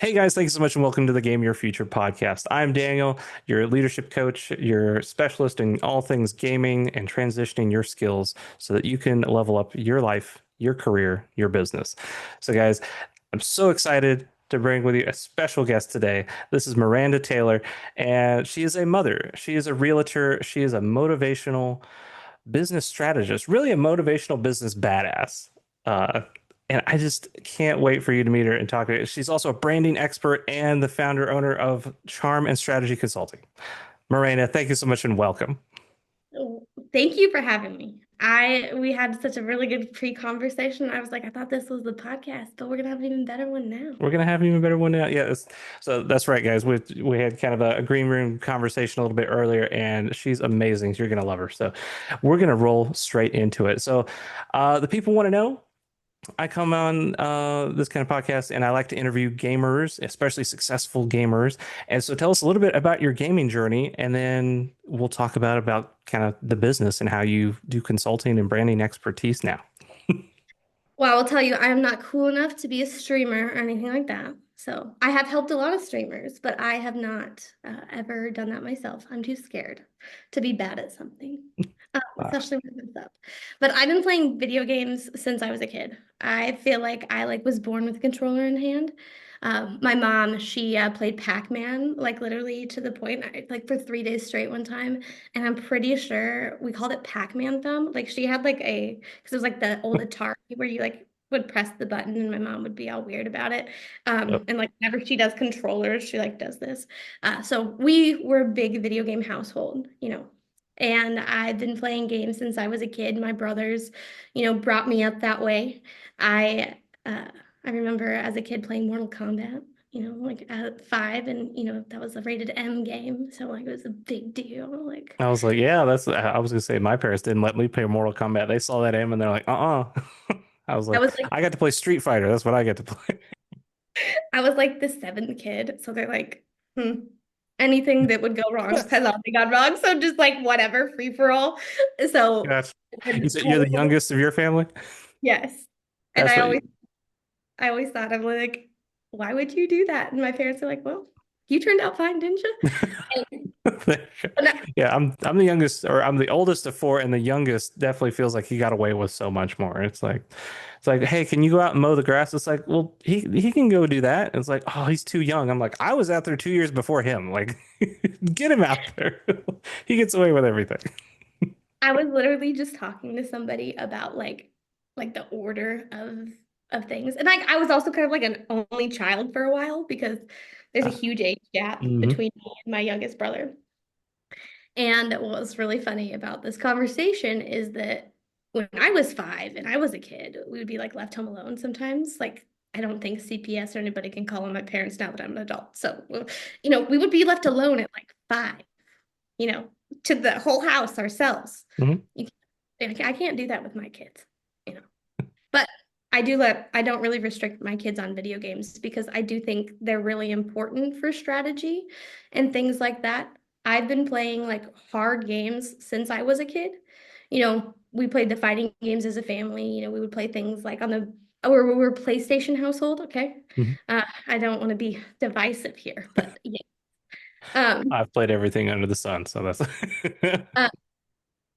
Hey guys, thanks so much and welcome to the Game Your Future podcast. I'm Daniel, your leadership coach, your specialist in all things gaming and transitioning your skills so that you can level up your life, your career, your business. So, guys, I'm so excited to bring with you a special guest today. This is Maranda Taylor, and she is a mother. She is a realtor. She is a motivational business strategist, really a motivational business badass. Uh, and I just can't wait for you to meet her and talk to her. She's also a branding expert and the founder owner of Charm and Strategy Consulting. Morena, thank you so much and welcome. Oh, thank you for having me. We had such a really good pre-conversation. I was like, I thought this was the podcast, but we're gonna have an even better one now. We're gonna have an even better one now. Yeah, so that's right, guys. We had kind of a green room conversation a little bit earlier, and she's amazing. You're gonna love her. So we're gonna roll straight into it. So the people want to know. I come on this kind of podcast and I like to interview gamers, especially successful gamers. And so tell us a little bit about your gaming journey, and then we'll talk about kind of the business and how you do consulting and branding expertise now. Well, I will tell you, I am not cool enough to be a streamer or anything like that. So I have helped a lot of streamers, but I have not ever done that myself. I'm too scared to be bad at something, Uh, especially with myself. But I've been playing video games since I was a kid. I feel like I was born with a controller in hand. My mom, she played Pac-Man like literally to the point like for 3 days straight one time, and I'm pretty sure we called it Pac-Man thumb. Like she had like a because it was like the old Atari where you like would press the button and my mom would be all weird about it. yep. And like whenever she does controllers, she like does this. So we were a big video game household, and I've been playing games since I was a kid. My brothers, brought me up that way. I uh, I remember as a kid playing Mortal Kombat, like at 5, and that was a rated M game, so like it was a big deal. Like I was like, yeah, I was gonna say my parents didn't let me play Mortal Kombat. They saw that aim and they're like, uh-uh. I was I like, was like I got to play Street Fighter. That's what I get to play. I was like the seventh kid, so they're like, anything that would go wrong has already gone wrong. So just like whatever, free for all. So Gotcha. You in said you're the school, youngest of your family? yes. And That's I what always I always thought I'm like, why would you do that? And my parents are like, well, you turned out fine, didn't you? And, and I, Yeah, I'm the youngest, or I'm the oldest of four, and the youngest definitely feels like he got away with so much more. It's like, hey, can you go out and mow the grass? It's like, well, he can go do that. It's like, oh, he's too young. I'm like, I was out there 2 years before him. Like, get him out there. He gets away with everything. I was literally just talking to somebody about like the order of things. And like I was also kind of like an only child for a while because there's a Uh, huge age gap mhm. between me and my youngest brother. And what was really funny about this conversation is that when I was 5 and I was a kid, we would be like left home alone sometimes. Like, I don't think CPS or anybody can call on my parents now that I'm an adult. So, we would be left alone at like 5, you know, to the whole house ourselves. Mhm. You I can't do that with my kids, you know. But I don't really restrict my kids on video games because I do think they're really important for strategy and things like that. I've been playing like hard games since I was a kid. We played the fighting games as a family. We would play things like we were a PlayStation household. Okay. Mhm. I don't want to be divisive here, but yeah. Um, I've played everything under the sun, so that's uh,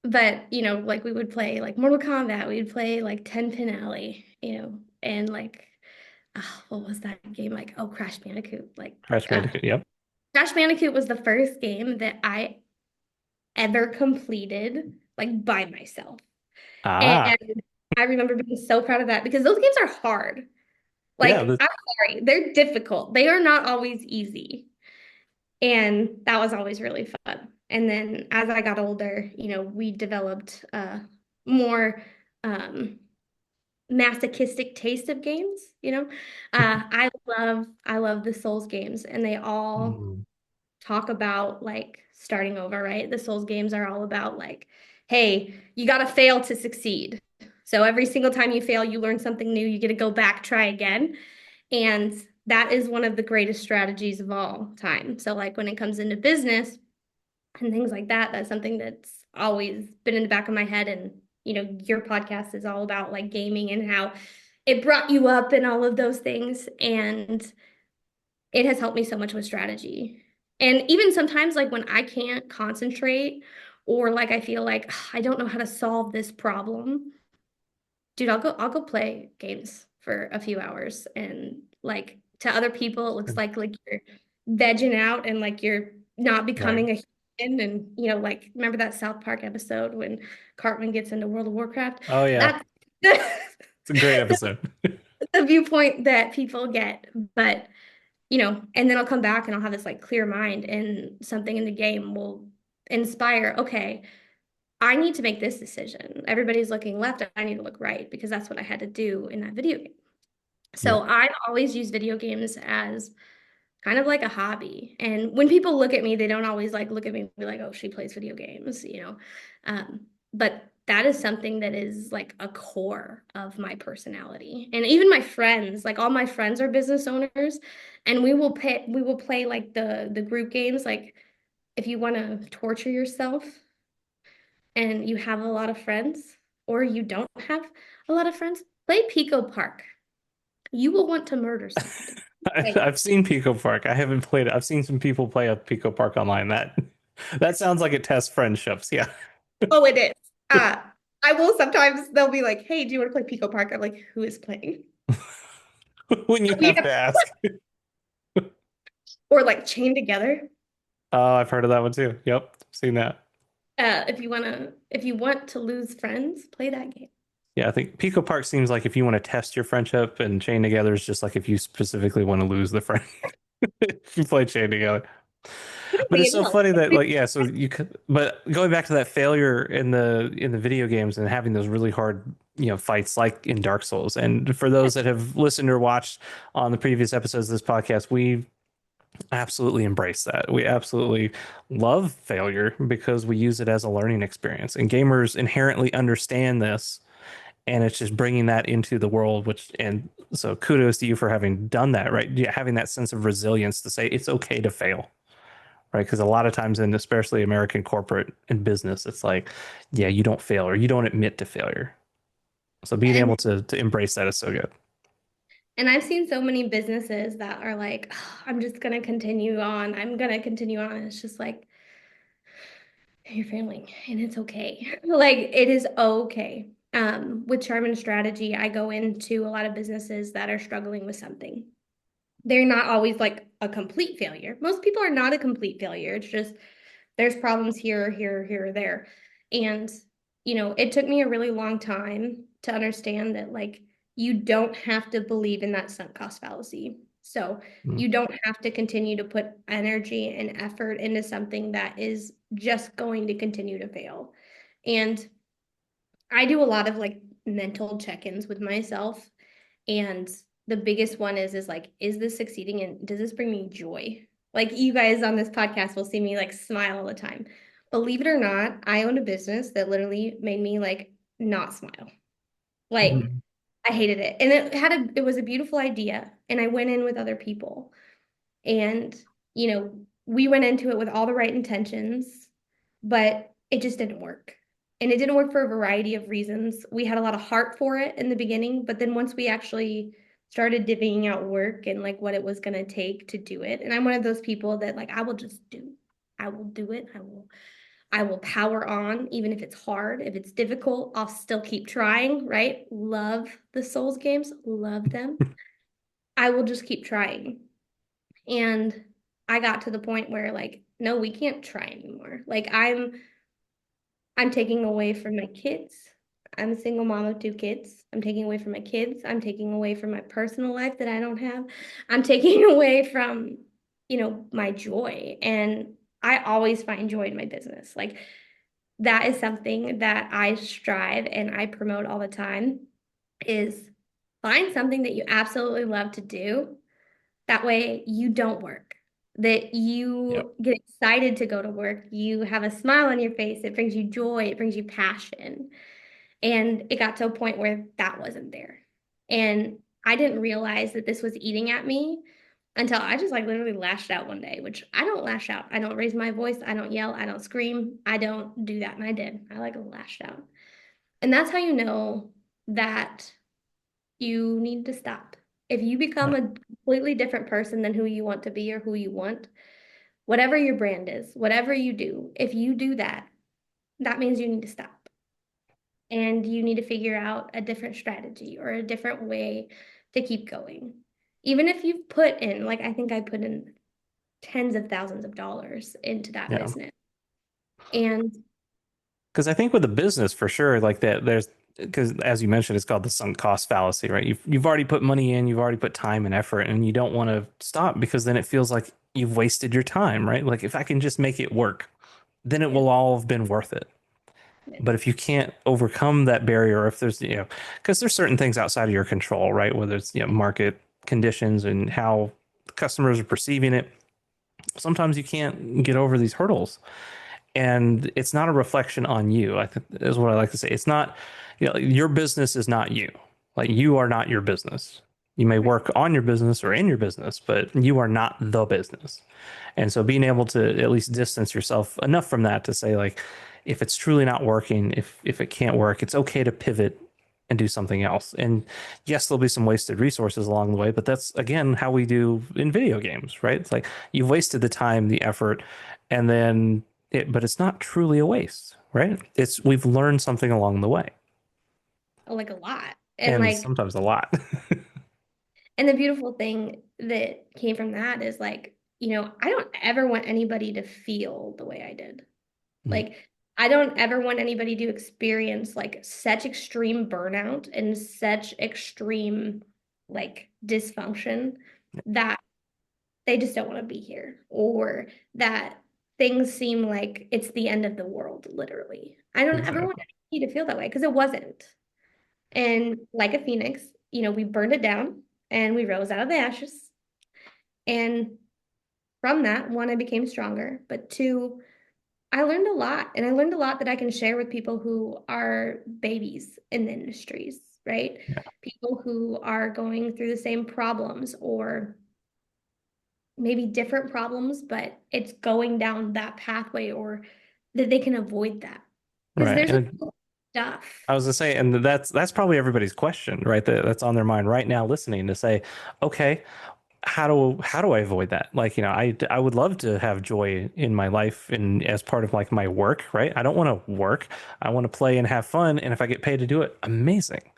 but like we would play like Mortal Kombat, we'd play like 10 Pin Alley, and like what was that game like? Oh, Crash Bandicoot. Crash Bandicoot. Yep. Crash Bandicoot was the first game that I ever completed like by myself. And Ah, I remember being so proud of that because those games are hard. yeah. Like, I'm sorry, they're difficult. They are not always easy. And that was always really fun. And then as I got older, we developed more um masochistic taste of games, I love the Souls games, and they all Mm. talk about like starting over, right? The Souls games are all about like, hey, you got to fail to succeed. So every single time you fail, you learn something new, you get to go back, try again. And that is one of the greatest strategies of all time. So like when it comes into business and things like that, that's something that's always been in the back of my head. And your podcast is all about like gaming and how it brought you up and all of those things. And it has helped me so much with strategy. And even sometimes, like when I can't concentrate or like I feel like I don't know how to solve this problem, dude, I'll go play games for a few hours. And like to other people, it looks like you're vegging out and like you're not Right. becoming a human. And like remember that South Park episode when Cartman gets into World of Warcraft? Oh yeah. That's It's a great episode. the viewpoint that people get. But and then I'll come back and I'll have this like clear mind and something in the game will inspire, okay, I need to make this decision. Everybody's looking left, I need to look right because that's what I had to do in that video game. So Yep. I've always used video games as kind of like a hobby. And when people look at me, they don't always like look at me and be like, oh, she plays video games. But that is something that is like a core of my personality. And even my friends, like all my friends are business owners, and we will play like the group games, like if you want to torture yourself and you have a lot of friends or you don't have a lot of friends, play Pico Park. You will want to murder somebody. Like, I've seen Pico Park. I haven't played it. I've seen some people play a Pico Park online. That sounds like it tests friendships. Yeah. oh, it is. Uh, I will sometimes they'll be like, "Hey, do you want to play Pico Park?" I'm like, "Who is playing?" When you We have have, to ask. or like Chain Together. Oh, I've heard of that one too. Yep. Seen that. If you want to lose friends, play that game. Yeah, I think Pico Park seems like if you want to test your friendship, and Chain Together is just like if you specifically want to lose the friend. If you play Chain Together. Could But it's be, so funny that like yeah, so you could but going back to that failure in the video games and having those really hard, fights like in Dark Souls. And for those that have listened or watched on the previous episodes of this podcast, we absolutely embrace that. We absolutely love failure because we use it as a learning experience. And gamers inherently understand this, and it's just bringing that into the world, which and so kudos to you for having done that, right? Yeah, having that sense of resilience to say it's okay to fail, right? Because a lot of times in especially American corporate and business, it's like, yeah, you don't fail or you don't admit to failure. So being and able to embrace that is so good. and I've seen so many businesses that are like, "Oh, I'm just gonna continue on. I'm gonna continue on." And it's just like you're failing, and it's okay. Like it is okay. With charm and strategy, I go into a lot of businesses that are struggling with something. They're not always like a complete failure. Most people are not a complete failure. It's just there's problems here, here, here, there. And, it took me a really long time to understand that like you don't have to believe in that sunk cost fallacy. So Mm. you don't have to continue to put energy and effort into something that is just going to continue to fail. And I do a lot of like mental check-ins with myself. And the biggest one is like, is this succeeding and does this bring me joy? Like you guys on this podcast will see me like smile all the time. Believe it or not, I owned a business that literally made me like not smile. Like Mhm. I hated it. And it was a beautiful idea. And I went in with other people. And, we went into it with all the right intentions, but it just didn't work. And it didn't work for a variety of reasons. We had a lot of heart for it in the beginning, but then once we actually started divvying out work and like what it was going to take to do it, and I'm one of those people that like I will do it. I will power on even if it's hard, if it's difficult, I'll still keep trying, right? Love the Souls games, love them. I will just keep trying. And I got to the point where like, no, we can't try anymore. Like I'm taking away from my kids. I'm a single mom of two kids. I'm taking away from my kids. I'm taking away from my personal life that I don't have. I'm taking away from, my joy. And I always find joy in my business. Like that is something that I strive and I promote all the time is find something that you absolutely love to do that way you don't work, that Yep. you get excited to go to work. You have a smile on your face. It brings you joy. It brings you passion. And it got to a point where that wasn't there. And I didn't realize that this was eating at me until I just like literally lashed out one day, which I don't lash out. I don't raise my voice. I don't yell. I don't scream. I don't do that. And I did. I like lashed out. And that's how you know that you need to stop. If you become Yeah. a completely different person than who you want to be or who you want, whatever your brand is, whatever you do, if you do that, that means you need to stop and you need to figure out a different strategy or a different way to keep going. Even if you've put in, like I think I put in tens of thousands of dollars into that Yeah. business. And Because I think with a business for sure, like that, there's because as you mentioned, it's called the sunk cost fallacy, right? You've already put money in, you've already put time and effort, and you don't want to stop because then it feels like you've wasted your time, right? Like if I can just make it work, then it yeah, will all have been worth it. yeah, But if you can't overcome that barrier, or if there's, because there's certain things outside of your control, right? Whether it's, market conditions and how customers are perceiving it, sometimes you can't get over these hurdles. And it's not a reflection on you. I think is what I like to say. It's not, your business is not you. Like you are not your business. You may right. work on your business or in your business, but you are not the business. And so being able to at least distance yourself enough from that to say like, if it's truly not working, if it can't work, it's okay to pivot and do something else. And yes, there'll be some wasted resources along the way, but that's again how we do in video games, right? It's like you've wasted the time, the effort, and then but it's not truly a waste, right? It's we've learned something along the way, Like a lot. and sometimes a lot. And the beautiful thing that came from that is like, I don't ever want anybody to feel the way I did. Like, I don't ever want anybody to experience like such extreme burnout and such extreme like dysfunction that they just don't want to be here or that things seem like it's the end of the world, literally. I don't ever want Exactly. anybody to feel that way because it wasn't. And like a phoenix, we burned it down and we rose out of the ashes. And from that, one, I became stronger, but two, I learned a lot. And I learned a lot that I can share with people who are babies in the industries, right? Yeah. People who are going through the same problems or maybe different problems, but it's going down that pathway or that they can avoid that. Because Right. there's a And stuff. I was gonna say, and that's probably everybody's question, right? That's on their mind right now, listening to say, okay, how do I avoid that? Like, I would love to have joy in my life and as part of like my work, right? I don't want to work. I want to play and have fun, and if I get paid to do it, amazing,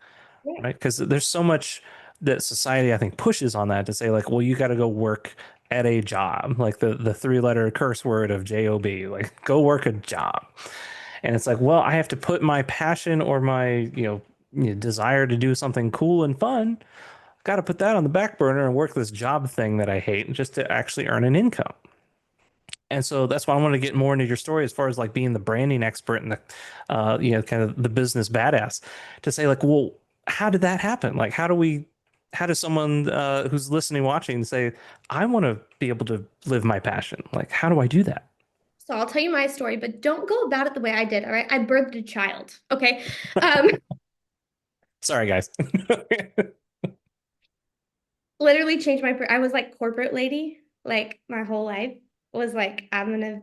Yeah. right? Because there's so much that society I think pushes on that to say like, well, you got to go work at a job, like the three-letter curse word of job, like go work a job. And it's like, well, I have to put my passion or my, desire to do something cool and fun, got to put that on the back burner and work this job thing that I hate just to actually earn an income. And so that's why I want to get more into your story as far as like being the branding expert and the, kind of the business badass to say like, well, how did that happen? Like, how does someone who's listening, watching say, I want to be able to live my passion? Like, how do I do that? So I'll tell you my story, but don't go about it the way I did. All right. I birthed a child. Okay. Um, Sorry, guys. literally changed I was like corporate lady, like my whole life was like, I'm gonna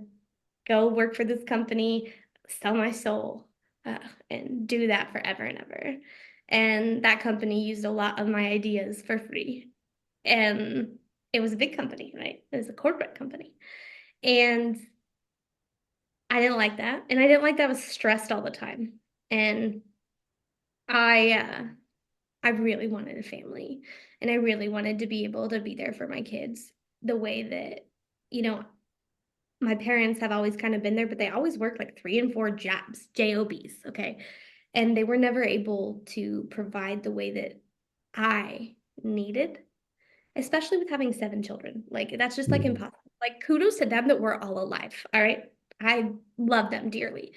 go work for this company, sell my soul, and do that forever and ever. And that company used a lot of my ideas for free. And it was a big company, right? It was a corporate company. And I didn't like that. And I didn't like that I was stressed all the time. And I I really wanted a family and I really wanted to be able to be there for my kids the way that, you know, my parents have always kind of been there, but they always worked like 3 and 4 jobs, jobs, okay? And they were never able to provide the way that I needed, especially with having 7 children. Like that's just like Mm. impossible. Like kudos to them that we're all alive, all right? I love them dearly.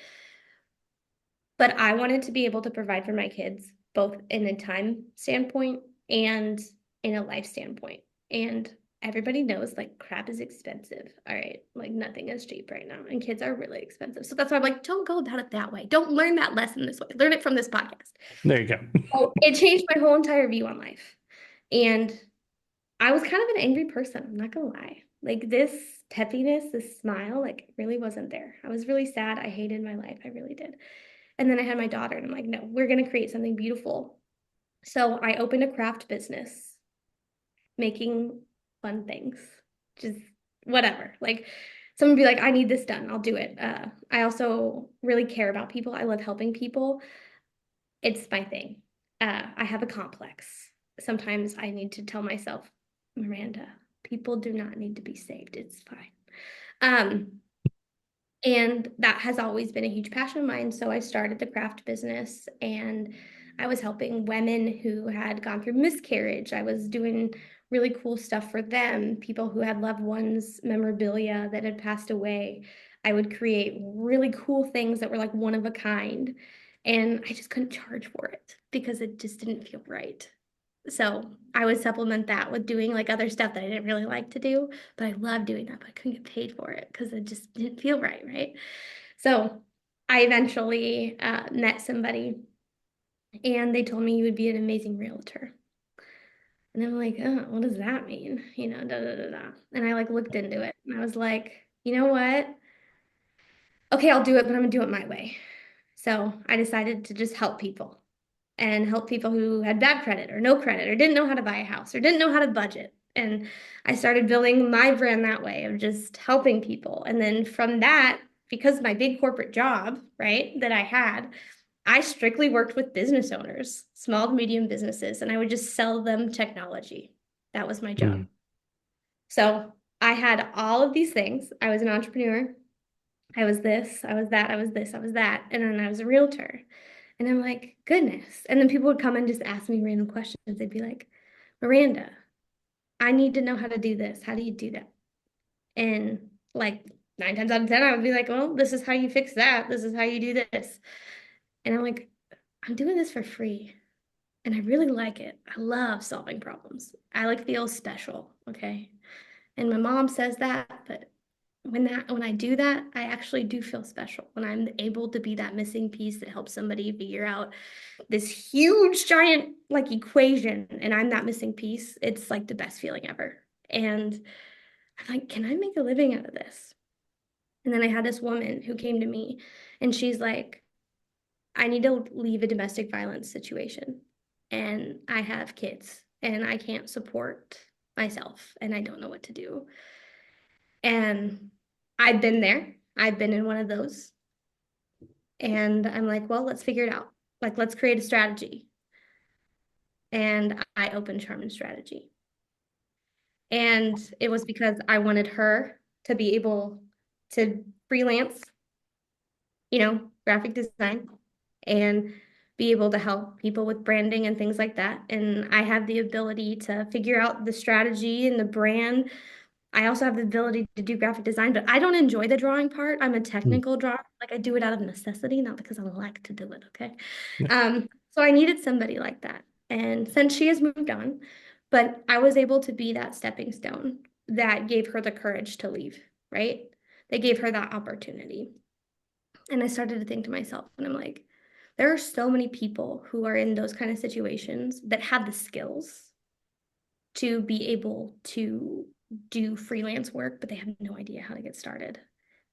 But I wanted to be able to provide for my kids, both in a time standpoint and in a life standpoint. And everybody knows like crap is expensive. All right. Like nothing is cheap right now. And kids are really expensive. So that's why I'm like, don't go about it that way. Don't learn that lesson this way. Learn it from this podcast. There you go. Oh, it changed my whole entire view on life. And I was kind of an angry person. I'm not gonna lie. Like this peppiness, this smile, like really wasn't there. I was really sad. I hated my life. I really did. And then I had my daughter, and I'm like, no, we're going to create something beautiful. So I opened a craft business making fun things, just whatever. Like someone would be like, I need this done, I'll do it. I also really care about people. I love helping people. It's my thing. I have a complex. Sometimes I need to tell myself, Miranda, people do not need to be saved. It's fine. Um, and that has always been a huge passion of mine. So I started the craft business and I was helping women who had gone through miscarriage. I was doing really cool stuff for them, people who had loved ones, memorabilia that had passed away. I would create really cool things that were like one of a kind. And I just couldn't charge for it because it just didn't feel right. So I would supplement that with doing like other stuff that I didn't really like to do, but I loved doing that, but I couldn't get paid for it because it just didn't feel right, right? So I eventually met somebody and they told me you would be an amazing realtor. And I'm like, oh, what does that mean? Da da da da. And I like looked into it and I was like, you know what? Okay, I'll do it, but I'm gonna do it my way. So I decided to just help people and help people who had bad credit or no credit or didn't know how to buy a house or didn't know how to budget. And I started building my brand that way of just helping people. And then from that, because my big corporate job, right, that I had, I strictly worked with business owners, small to medium businesses, and I would just sell them technology. That was my job. Mm. So I had all of these things. I was an entrepreneur. I was this, I was that, I was this, I was that. And then I was a realtor. And I'm like, goodness. And then people would come and just ask me random questions. They'd be like, Miranda, I need to know how to do this. How do you do that? And like 9 times out of 10, I would be like, well, this is how you fix that. This is how you do this. And I'm like, I'm doing this for free. And I really like it. I love solving problems. I like feel special. Okay. And my mom says that, but when I do that, I actually do feel special when I'm able to be that missing piece that helps somebody figure out this huge giant like equation and I'm that missing piece. It's like the best feeling ever. And I'm like, can I make a living out of this? And then I had this woman who came to me and she's like, I need to leave a domestic violence situation. And I have kids and I can't support myself and I don't know what to do. And I've been there. I've been in one of those. And I'm like, well, let's figure it out. Like, let's create a strategy. And I opened Charmin Strategy. And it was because I wanted her to be able to freelance, graphic design and be able to help people with branding and things like that. And I have the ability to figure out the strategy and the brand. I also have the ability to do graphic design, but I don't enjoy the drawing part. I'm a Mm. technical drawer. Like I do it out of necessity, not because I like to do it, okay? Yeah. So I needed somebody like that. And since she has moved on, but I was able to be that stepping stone that gave her the courage to leave, right? They gave her that opportunity. And I started to think to myself, and I'm like, there are so many people who are in those kind of situations that have the skills to be able to do freelance work, but they have no idea how to get started.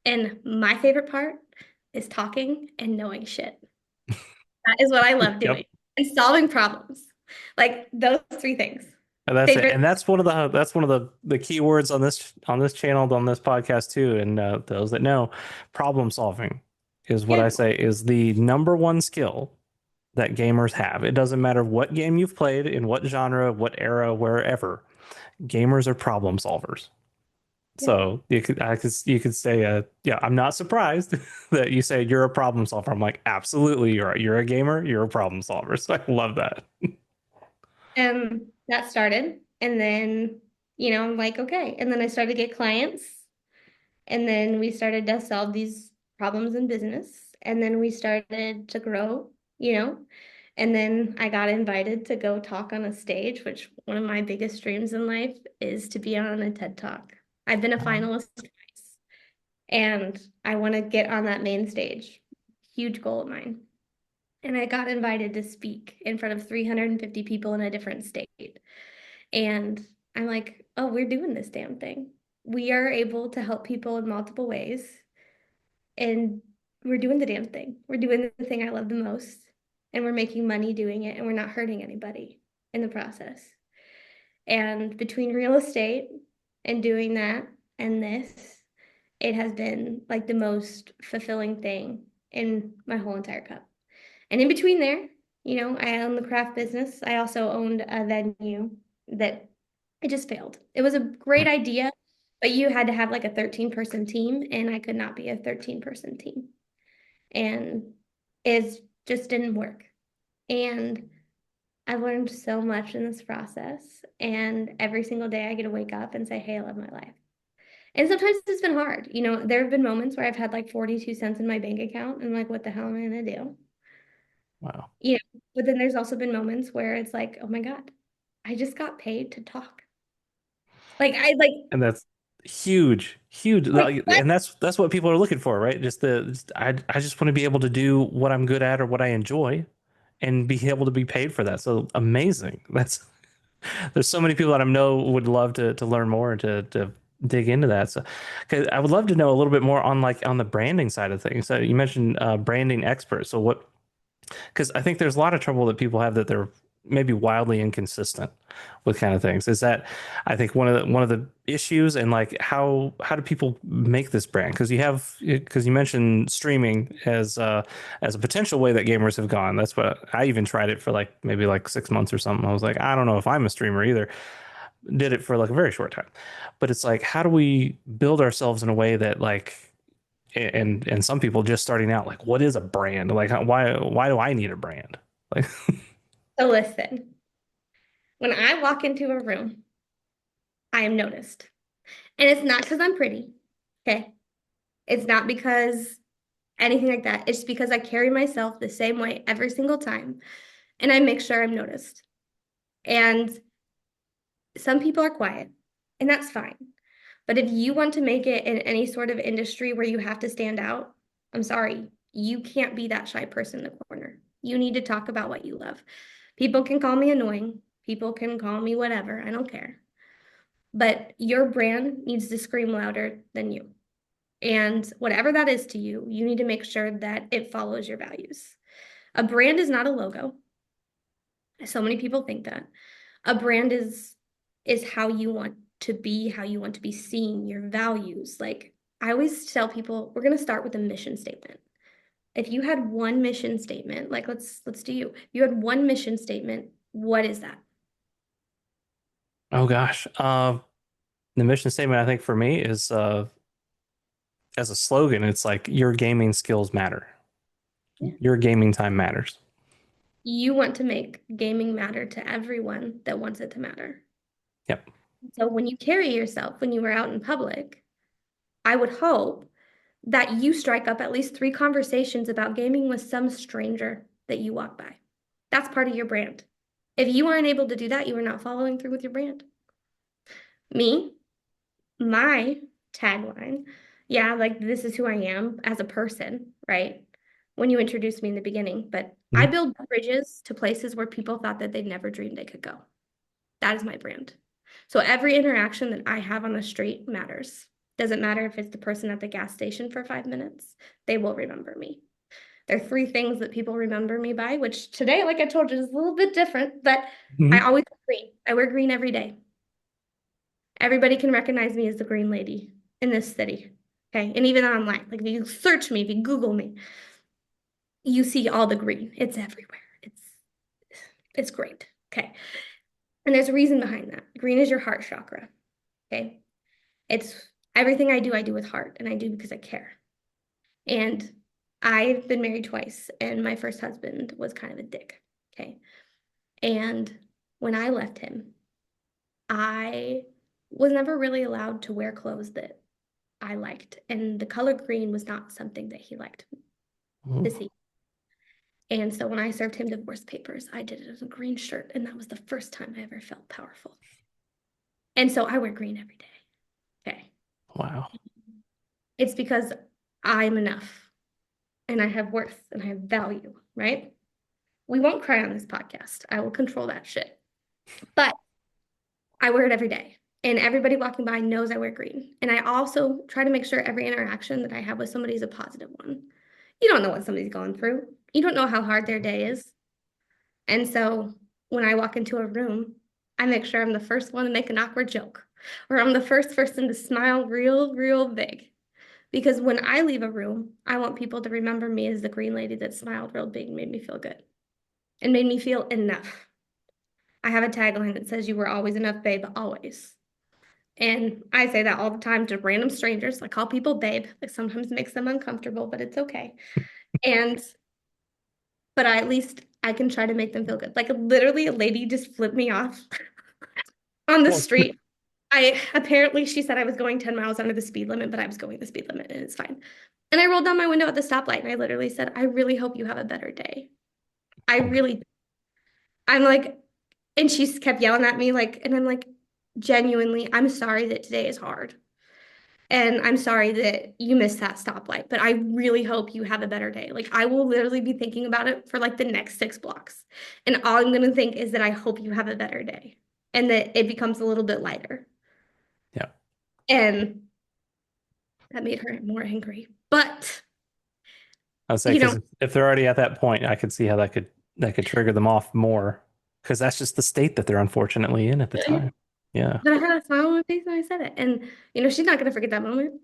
And my favorite part is talking and knowing shit. That is what I love doing Yep. and solving problems. Like those three things. And that's it. Favorite. And that's one of the key words on this channel, on this podcast too. And those that know, problem solving is what I Yeah. say is the number one skill that gamers have. It doesn't matter what game you've played, in what genre, what era, wherever. Gamers are problem solvers. Yep. So you could say, yeah, I'm not surprised that you say you're a problem solver. I'm like, absolutely, you're a gamer, you're a problem solver. So I love that. That started. And then, I'm like, okay. And then I started to get clients. And then we started to solve these problems in business. And then we started to grow, you know. And then I got invited to go talk on a stage, which one of my biggest dreams in life is to be on a TED Talk. I've been a finalist twice, and I want to get on that main stage. Huge goal of mine. And I got invited to speak in front of 350 people in a different state. And I'm like, oh, we're doing this damn thing. We are able to help people in multiple ways. And we're doing the damn thing. We're doing the thing I love the most. And we're making money doing it. And we're not hurting anybody in the process. And between real estate and doing that and this, it has been like the most fulfilling thing in my whole entire cup. And in between there, I own the craft business. I also owned a venue that it just failed. It was a great idea, but you had to have like a 13-person team, and I could not be a 13-person team. And it just didn't work. And I've learned so much in this process. And every single day I get to wake up and say, hey, I love my life. And sometimes it's been hard. There have been moments where I've had like 42 cents in my bank account. And I'm like, what the hell am I going to do? Wow. But then there's also been moments where it's like, oh my God, I just got paid to talk. Like, I like, And that's huge, huge. like, what? And that's what people are looking for, right? I just want to be able to do what I'm good at or what I enjoy and be able to be paid for that. So amazing. That's there's so many people that I know would love to learn more and to dig into that. So, 'cause I would love to know a little bit more on like on the branding side of things. So you mentioned branding experts. So what because I think there's a lot of trouble that people have that they're maybe wildly inconsistent with kind of things. Is that I think one of the issues and like how do people make this brand? Because you mentioned streaming as a potential way that gamers have gone. That's what I even tried it for like maybe like 6 months or something. I was like, I don't know if I'm a streamer either. Did it for like a very short time, but it's like how do we build ourselves in a way that like and some people just starting out like what is a brand like why do I need a brand like So listen, when I walk into a room, I am noticed. And it's not because I'm pretty. Okay. It's not because anything like that. It's because I carry myself the same way every single time. And I make sure I'm noticed. And some people are quiet, and that's fine. But if you want to make it in any sort of industry where you have to stand out, I'm sorry, you can't be that shy person in the corner. You need to talk about what you love. People can call me annoying. People can call me whatever. I don't care. But your brand needs to scream louder than you. And whatever that is to you, you need to make sure that it follows your values. A brand is not a logo. So many people think that. A brand is how you want to be, how you want to be seen, your values. Like I always tell people, we're going to start with a mission statement. If you had one mission statement, like let's do you. If you had one mission statement, what is that? oh gosh the mission statement I think for me is as a slogan it's like your gaming skills matter Yeah. your gaming time matters. You want to make gaming matter to everyone that wants it to matter. Yep. So when you carry yourself, when you are out in public, I would hope that you strike up at least 3 conversations about gaming with some stranger that you walk by. That's part of your brand. If you aren't able to do that, you are not following through with your brand. Me, my tagline, yeah, like this is who I am as a person, right? When you introduced me in the beginning, but I Mhm. build bridges to places where people thought that they'd never dreamed they could go. That is my brand. So every interaction that I have on the street matters. Doesn't matter if it's the person at the gas station for 5 minutes, they will remember me. There are 3 things that people remember me by, which today, like I told you, is a little bit different, but I Mhm. always wear green. I wear green every day. Everybody can recognize me as the green lady in this city. Okay. And even online, like if you search me, if you Google me, you see all the green. It's everywhere. It's great. Okay. And there's a reason behind that. Green is your heart chakra. Okay. It's everything I do with heart, and I do because I care. And I've been married twice, and my first husband was kind of a dick. Okay. And when I left him, I was never really allowed to wear clothes that I liked. And the color green was not something that he liked to Ooh, see. And so when I served him divorce papers, I did it in a green shirt. And that was the first time I ever felt powerful. And so I wear green every day. Okay. wow. It's because I'm enough and I have worth and I have value, right? We won't cry on this podcast. I will control that shit. But I wear it every day. And everybody walking by knows I wear green. And I also try to make sure every interaction that I have with somebody is a positive one. You don't know what somebody's going through. You don't know how hard their day is. And so when I walk into a room, I make sure I'm the first one to make an awkward joke, or I'm the first person to smile real, real big. Because when I leave a room, I want people to remember me as the green lady that smiled real big and made me feel good and made me feel enough. I have a tagline that says, "You were always enough, babe, always." And I say that all the time to random strangers. I call people babe. It sometimes makes them uncomfortable, but it's okay. And, but at least I can try to make them feel good. Like literally, a lady just flipped me off on the Well, street. I apparently she said I was going 10 miles under the speed limit, but I was going the speed limit and it's fine. And I rolled down my window at the stoplight and I literally said, "I really hope you have a better day. I really," I'm like, and she kept yelling at me, like, and I'm like, genuinely, I'm sorry that today is hard. And I'm sorry that you missed that stoplight, but I really hope you have a better day. Like, I will literally be thinking about it for like the next 6 blocks. And all I'm going to think is that I hope you have a better day and that it becomes a little bit lighter. yeah. And that made her more angry. But, I would say you know, because if they're already at that point, I could see how that could trigger them off more because that's just the state that they're unfortunately in at the time. Yeah. but I had a smile on my face and I said it. And, she's not going to forget that moment,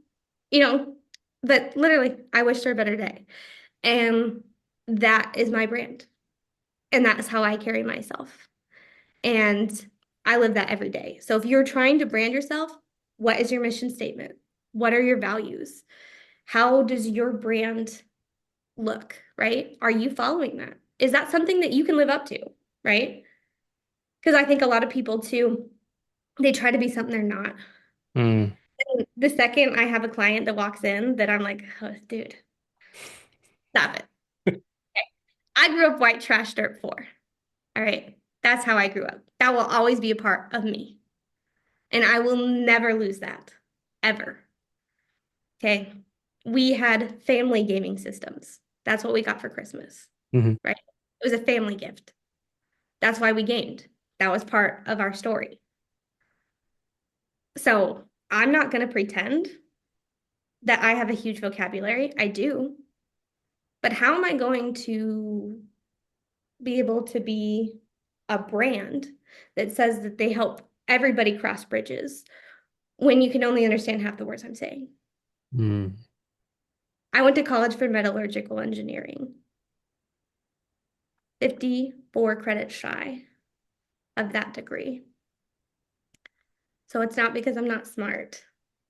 you know, but literally, I wished her a better day. And that is my brand. And that's how I carry myself. And I live that every day. So if you're trying to brand yourself, what is your mission statement? What are your values? How does your brand look, right? Are you following that? Is that something that you can live up to, right? Because I think a lot of people too, they try to be something they're not. Mm. And the second I have a client that walks in that I'm like, oh, dude, stop it. Okay. I grew up white trash dirt poor. All right. That's how I grew up. That will always be a part of me. And I will never lose that, ever. Okay. We had family gaming systems. That's what we got for Christmas, Hmm. right? It was a family gift. That's why we gamed. That was part of our story. So I'm not going to pretend that I have a huge vocabulary. I do. But how am I going to be able to be a brand that says that they help everybody cross bridges when you can only understand half the words I'm saying? Mm. I went to college for metallurgical engineering, 54 credits shy of that degree. So it's not because I'm not smart,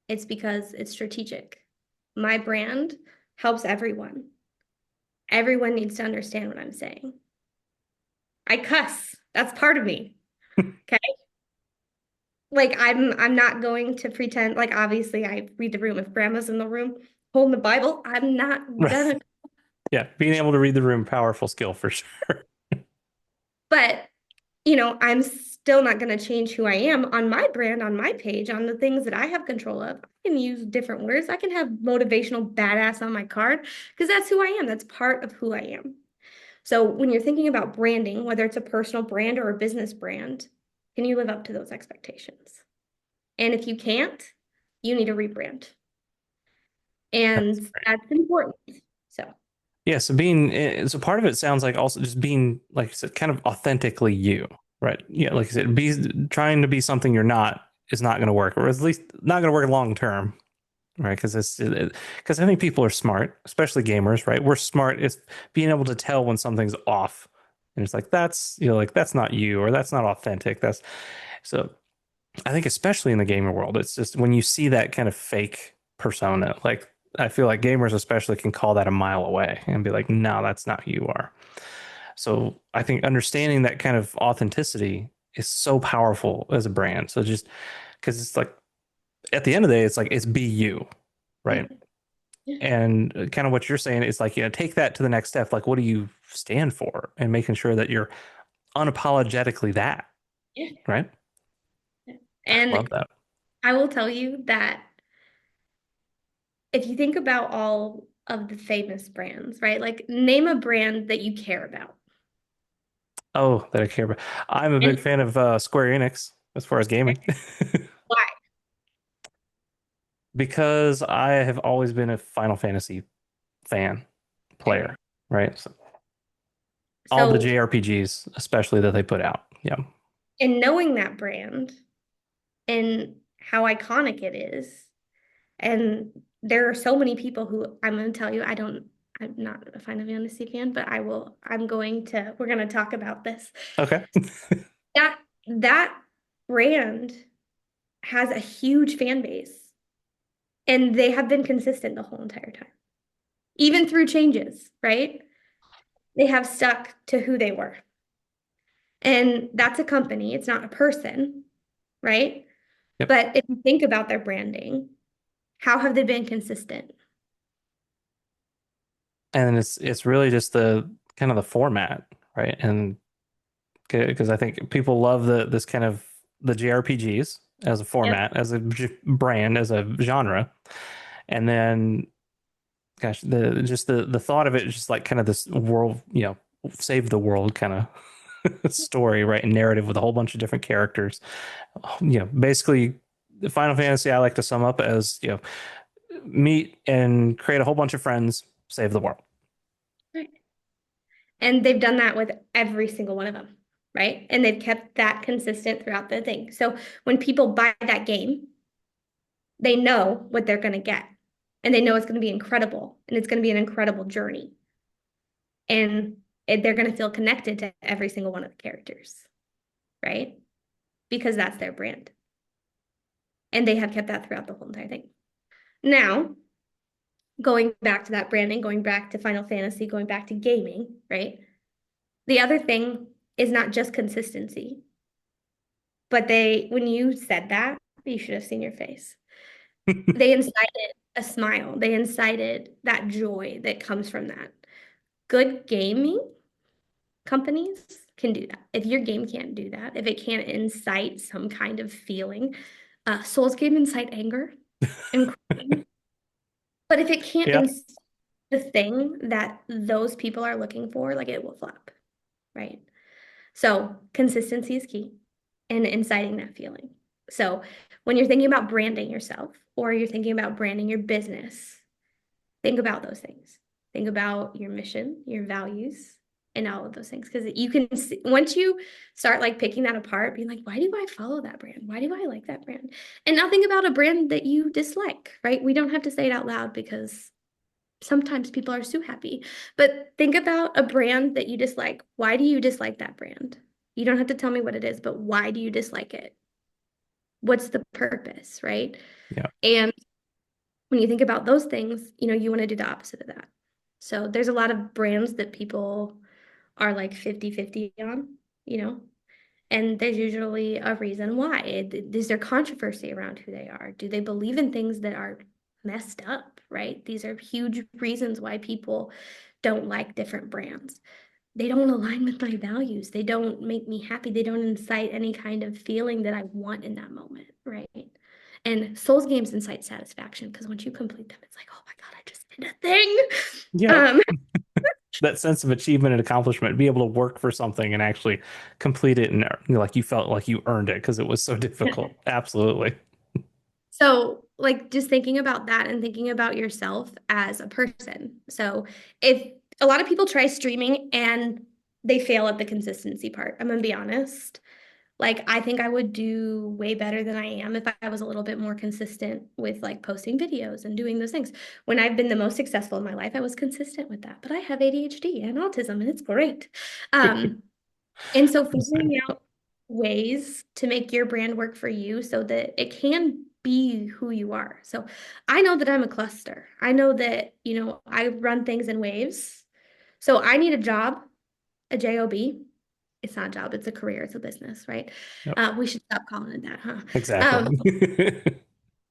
it's because it's strategic. My brand helps everyone. Everyone needs to understand what I'm saying. I cuss. That's part of me. Okay. Like I'm not going to pretend like obviously I read the room. If grandma's in the room holding the Bible, I'm not Right. gonna. Yeah. Being able to read the room, powerful skill for sure. But I'm still not going to change who I am on my brand, on my page, on the things that I have control of. I can use different words. I can have motivational badass on my card because that's who I am. That's part of who I am. So when you're thinking about branding, whether it's a personal brand or a business brand, can you live up to those expectations? And if you can't, you need to rebrand. That's And great. that's important. So, Yeah. So part of it sounds like also just being, like I said, kind of authentically you, right? Yeah. Like I said, trying to be something you're not is not going to work, or at least not going to work long term. Right, because because I think people are smart, especially gamers, right? We're smart. It's being able to tell when something's off, and it's like that's like that's not you or that's not authentic. That's so. I think especially in the gamer world, it's just when you see that kind of fake persona, like I feel like gamers especially can call that a mile away and be like, no, that's not who you are. So I think understanding that kind of authenticity is so powerful as a brand. So just because it's like at the end of the day, it's like it's be you, yeah, right? yeah, And kind of what you're saying is like, take that to the next step. Like, what do you stand for? And making sure that you're unapologetically that, yeah. right? I love And that. I will tell you that if you think about all of the famous brands, right? Like name a brand that you care about. Oh, that I care about. I'm a big And fan of Square Enix as far as gaming why? because I have always been a Final Fantasy fan Okay. player, right? So all the So JRPGs, especially that they put out. Yeah. And knowing that brand and how iconic it is. And there are so many people who I'm going to tell you, I'm not a Final Fantasy fan, but we're going to talk about this. Okay. That brand has a huge fan base and they have been consistent the whole entire time, even through changes, right? They have stuck to who they were. And that's a company, it's not a person, right? Yep. But if you think about their branding, how have they been consistent? And it's really just the kind of the format, right? And because I think people love this kind of the JRPGs as a Yep. format, as a brand, as a genre, and then gosh, the thought of it is just like kind of this world, save the world kind of story, right? And narrative with a whole bunch of different characters. Basically, the Final Fantasy I like to sum up as meet and create a whole bunch of friends, save the world. Right. And they've done that with every single one of them, right? And they've kept that consistent throughout the thing. So when people buy that game, they know what they're going to get. And they know it's going to be incredible. And it's going to be an incredible journey. And they're going to feel connected to every single one of the characters, right? Because that's their brand. And they have kept that throughout the whole entire thing. Now, going back to that branding, going back to Final Fantasy, going back to gaming, right? The other thing is not just consistency, but when you said that, you should have seen your face. They incited a smile. They incited that joy that comes from that. Good gaming companies can do that. If your game can't do that, if it can't incite some kind of feeling, Souls game incite anger and crying. But if it can't Yeah. incite the thing that those people are looking for, like it will flop, right? So consistency is key and inciting that feeling. So when you're thinking about branding yourself or you're thinking about branding your business, think about those things. Think about your mission, your values, and all of those things. Because you can see, once you start like picking that apart, being like, why do I follow that brand? Why do I like that brand? And now think about a brand that you dislike, right? We don't have to say it out loud because sometimes people are so happy. But think about a brand that you dislike. Why do you dislike that brand? You don't have to tell me what it is, but why do you dislike it? What's the purpose, right? Yeah. And when you think about those things, you want to do the opposite of that. So there's a lot of brands that people are like 50-50 on, you know, and there's usually a reason why. Is there controversy around who they are? Do they believe in things that are messed up, right? These are huge reasons why people don't like different brands. They don't align with my values. They don't make me happy. They don't incite any kind of feeling that I want in that moment, right? And Souls games incite satisfaction because once you complete them, it's like, oh my God, I just did a thing. Yeah. Um, That sense of achievement and accomplishment, be able to work for something and actually complete it, and like you felt like you earned it because it was so difficult. Absolutely. so like just thinking about that and thinking about yourself as a person. So if a lot of people try streaming and they fail at the consistency part, I'm gonna be honest. Like, I think I would do way better than I am if I was a little bit more consistent with like posting videos and doing those things. When I've been the most successful in my life, I was consistent with that. But I have ADHD and autism, and it's great. Um, and so figuring out ways to make your brand work for you so that it can be who you are. So I know that I'm a cluster. I know that, I run things in waves. So I need a job, a job. It's not a job, it's a career, it's a business, right? Yep. We should stop calling it that, huh? Exactly.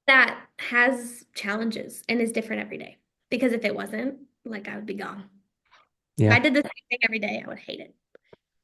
That has challenges and is different every day. Because if it wasn't, like I would be gone. If I Yeah. did the same thing every day, I would hate it.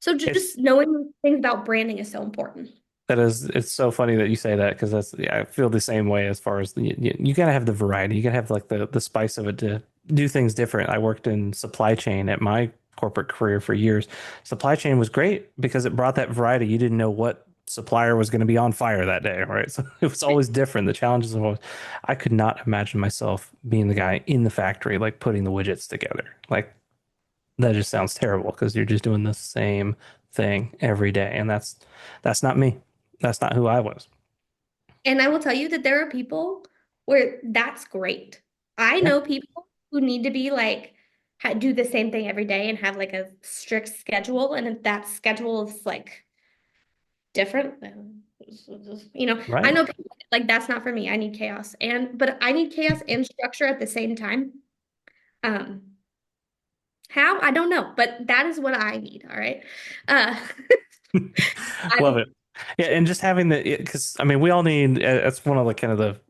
So just It's knowing things about branding is so important. that is it's so funny that you say that because that's yeah, I feel the same way as far as you gotta have the variety. You gotta have like the spice of it to do things different. I worked in supply chain at my corporate career for years. Supply chain was great because it brought that variety. You didn't know what supplier was going to be on fire that day, right? So it was always different. The challenges were always, I could not imagine myself being the guy in the factory, like putting the widgets together. Like that just sounds terrible because you're just doing the same thing every day. And that's not me. That's not who I was. And I will tell you that there are people where that's great. I Yeah. know people who need to be like, do the same thing every day and have like a strict schedule. And if that schedule is like different, then, I Right. know people like that's not for me. I need chaos. But I need chaos and structure at the same time. Um, how? I don't know, but that is what I need. All right. Uh, Love I it. Yeah. And just having the, because I mean, we all need, that's one of the kind of the,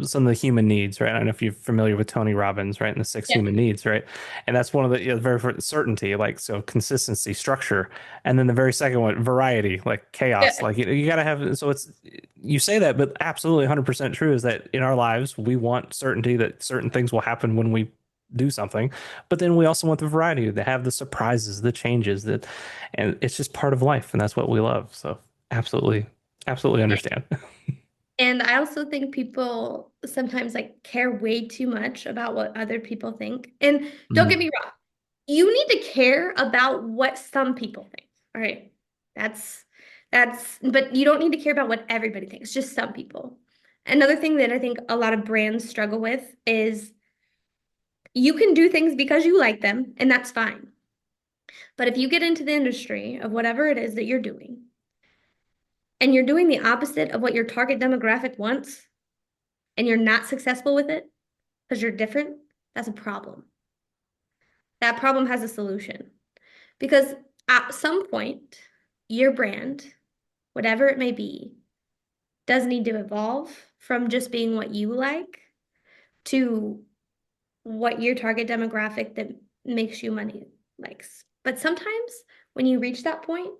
some of the human needs, right? I don't know if you're familiar with Tony Robbins, right? And the six yeah, human needs, right? And that's one of the very certainty, like so consistency, structure, and then the very second one, variety, like chaos. yeah. Like you got to have. So it's you say that, but absolutely 100% true is that in our lives we want certainty that certain things will happen when we do something, but then we also want the variety to have the surprises, the changes that, and it's just part of life, and that's what we love. So absolutely, absolutely understand. And I also think people sometimes like care way too much about what other people think. And don't get me wrong, you need to care about what some people think. All right. That's but you don't need to care about what everybody thinks, just some people. Another thing that I think a lot of brands struggle with is you can do things because you like them, and that's fine. But if you get into the industry of whatever it is that you're doing, and you're doing the opposite of what your target demographic wants, and you're not successful with it because you're different, that's a problem. That problem has a solution. Because at some point, your brand, whatever it may be, does need to evolve from just being what you like to what your target demographic that makes you money likes. But sometimes when you reach that point,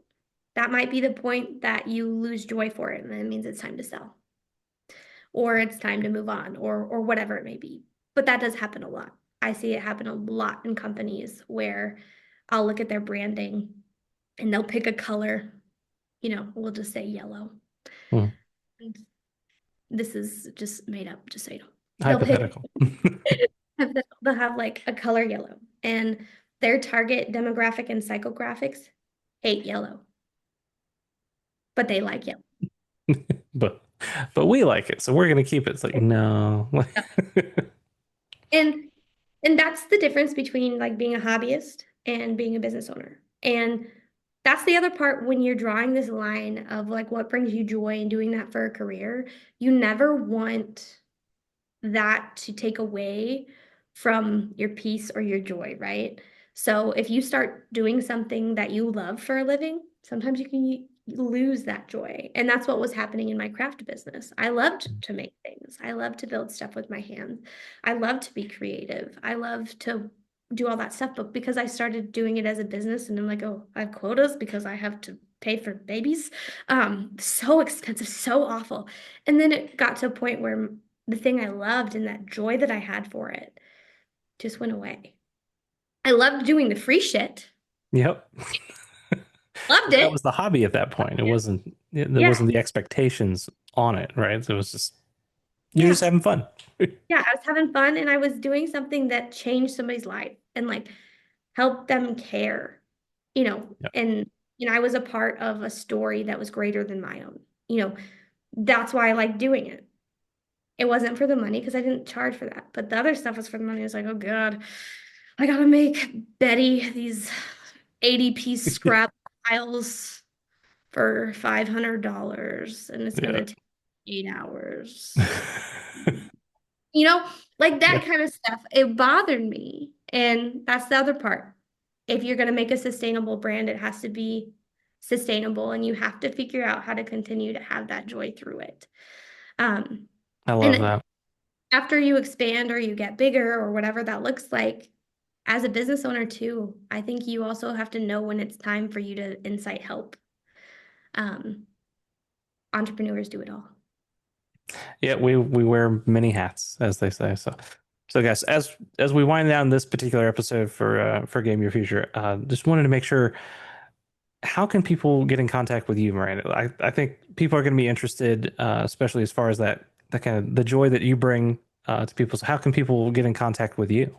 that might be the point that you lose joy for it, and that means it's time to sell, or it's time to move on, or whatever it may be. But that does happen a lot. I see it happen a lot in companies where I'll look at their branding and they'll pick a color, we'll just say yellow. Hmm. And this is just made up, just so you know. They'll pick, Hypothetical. they'll have like a color yellow, and their target demographic and psychographics hate yellow, but they like yellow. but but we like it, so we're gonna keep it. It's like no. And and that's the difference between like being a hobbyist and being a business owner. And that's the other part when you're drawing this line of like what brings you joy and doing that for a career. You never want that to take away from your peace or your joy, right? So if you start doing something that you love for a living, sometimes you can lose that joy. And that's what was happening in my craft business. I loved to make things. I loved to build stuff with my hands. I love to be creative. I love to do all that stuff. But because I started doing it as a business and I'm like, oh, I have quotas because I have to pay for babies. So expensive, so awful. And then it got to a point where the thing I loved and that joy that I had for it just went away. I loved doing the free shit. Yep. Loved That it. was the hobby at that point. It wasn't. There Yeah. wasn't the expectations on it, right? So it was just you're just Yeah. having fun. Yeah. I was having fun and I was doing something that changed somebody's life and like helped them care, Yep. and I was a part of a story that was greater than my own. That's why I like doing it. It wasn't for the money because I didn't charge for that. But the other stuff was for the money. I was like, oh God, I gotta make Betty these 80-piece scrap piles for $500 and it's Yeah. gonna take 8 hours. You know, like Yeah. that kind of stuff. It bothered me. And that's the other part. If you're gonna make a sustainable brand, it has to be sustainable and you have to figure out how to continue to have that joy through it. Um, I love and that. after you expand or you get bigger or whatever that looks like, as a business owner too, I think you also have to know when it's time for you to incite help. Um, Entrepreneurs do it all. Yeah, we wear many hats, as they say. So guys, as we wind down this particular episode for Game Your Future, just wanted to make sure how can people get in contact with you, Miranda? I think people are going to be interested, especially as far as that kind of the joy that you bring to people. So how can people get in contact with you?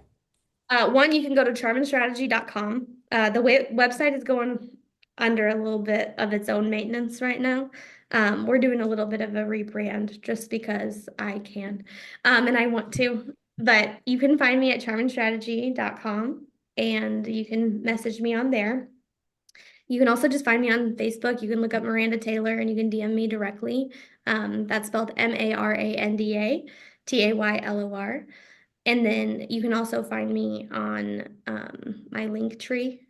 One, you can go to charmandstrategy.com. The website is going under a little bit of its own maintenance right now. We're doing a little bit of a rebrand just because I can, and I want to. But you can find me at charmandstrategy.com and you can message me on there. You can also just find me on Facebook. You can look up Maranda Taylor and you can DM me directly. That's spelled Maranda Taylor. And then you can also find me on my link tree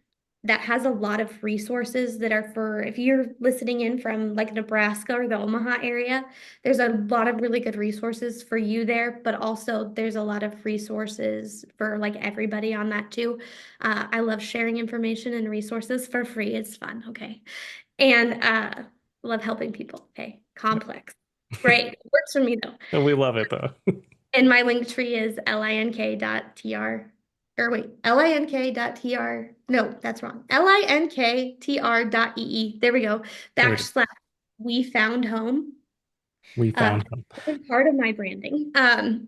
that has a lot of resources that are for if you're listening in from like Nebraska or the Omaha area, there's a lot of really good resources for you there, but also there's a lot of resources for like everybody on that too. I love sharing information and resources for free. It's fun, okay? And love helping people, okay? Complex. Great. Works for me though. We love it though. And my link tree is link.tr. Or wait, link.tr. No, that's wrong. linktr.ee. There we go. There it is. Backslash we found home. We Uh, found him. it's part of my branding,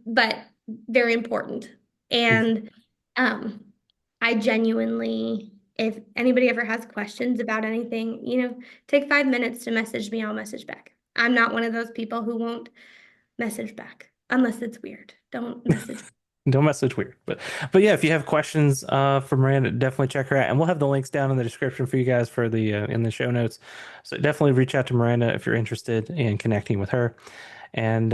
but very important. And um, I genuinely, if anybody ever has questions about anything, take 5 minutes to message me, I'll message back. I'm not one of those people who won't message back unless it's weird. Don't message. Don't message weird. But yeah, if you have questions for Miranda, definitely check her out. And we'll have the links down in the description for you guys for the in the show notes. So definitely reach out to Miranda if you're interested in connecting with her. And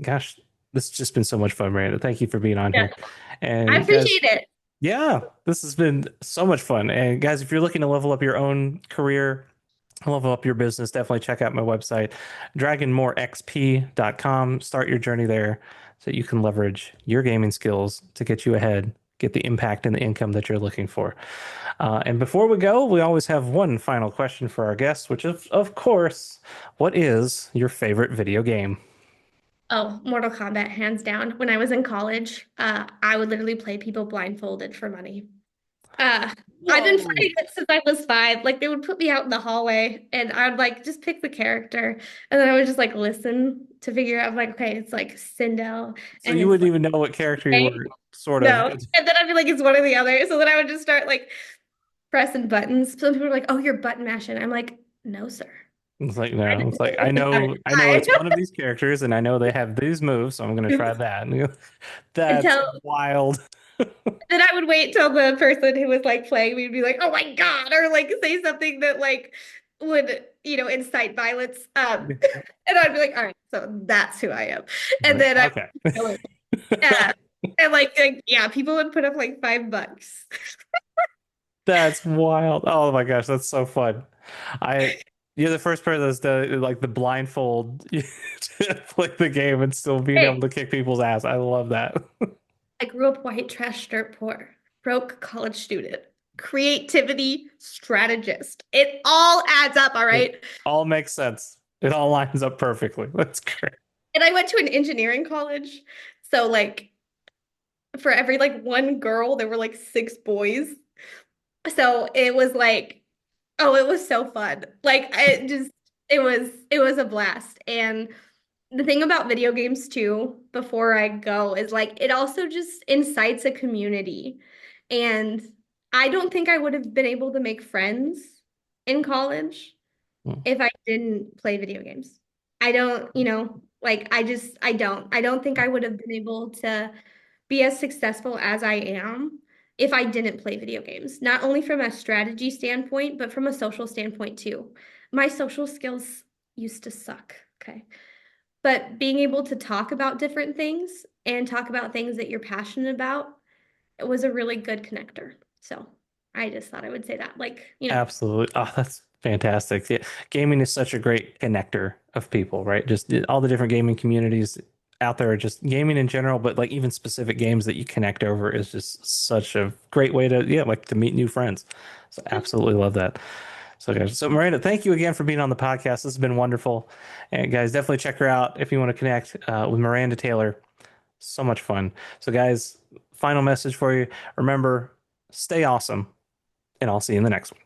gosh, this has just been so much fun, Miranda. Thank you for being on Yeah, here. I And guys, appreciate it. yeah, this has been so much fun. And guys, if you're looking to level up your own career, level up your business, definitely check out my website, dragonmorexp.com. Start your journey there so you can leverage your gaming skills to get you ahead, get the impact and the income that you're looking for. And before we go, we always have one final question for our guests, which is, of course, what is your favorite video game? Oh, Mortal Kombat, hands down. When I was in college, I would literally play people blindfolded for money. Uh, I've been Whoa. playing it since I was 5. Like they would put me out in the hallway and I would like just pick the character and then I would just like listen to figure out like, okay, it's like Sindel So and you it's wouldn't like, even know what character you okay, were, sort of. no. And then I'd be like, it's one or the other. So then I would just start like pressing buttons. Some people are like, oh, you're button mashing. I'm like, no, sir. It's like, I no, just it's like about it. I know it's one of these characters and I know they have these moves, so I'm gonna try that. That's Until wild. then I would wait till the person who was like playing me would be like, "Oh my God," or like say something that like would, incite violence. And I'd be like, "All right, so that's who I am." And Like, then I okay. yeah. And like yeah, people would put up like $5. That's wild. Oh my gosh, that's so fun. I You're the first person that's the like the blindfold to play the game and still being able Hey, to kick people's ass. I love that. I grew up white, trash, dirt poor, broke college student, creativity strategist. It all adds up, all It right? all makes sense. It all lines up perfectly. That's great. And I went to an engineering college. So like for every like one girl, there were like 6 boys. So it was like, oh, it was so fun. Like it was a blast. And the thing about video games too, before I go, is like it also just incites a community. And I don't think I would have been able to make friends in college Hmm. if I didn't play video games. I don't, like I don't think I would have been able to be as successful as I am if I didn't play video games, not only from a strategy standpoint, but from a social standpoint too. My social skills used to suck, okay? But being able to talk about different things and talk about things that you're passionate about, it was a really good connector. So I just thought I would say that. Like, Absolutely. Oh, that's fantastic. Yeah. Gaming is such a great connector of people, right? Just all the different gaming communities out there, just gaming in general, but like even specific games that you connect over is just such a great way to, yeah, like to meet new friends. So absolutely love that. So guys, so Miranda, thank you again for being on the podcast. This has been wonderful. And guys, definitely check her out if you want to connect with Miranda Taylor. So much fun. So guys, final message for you. Remember, stay awesome, and I'll see you in the next one.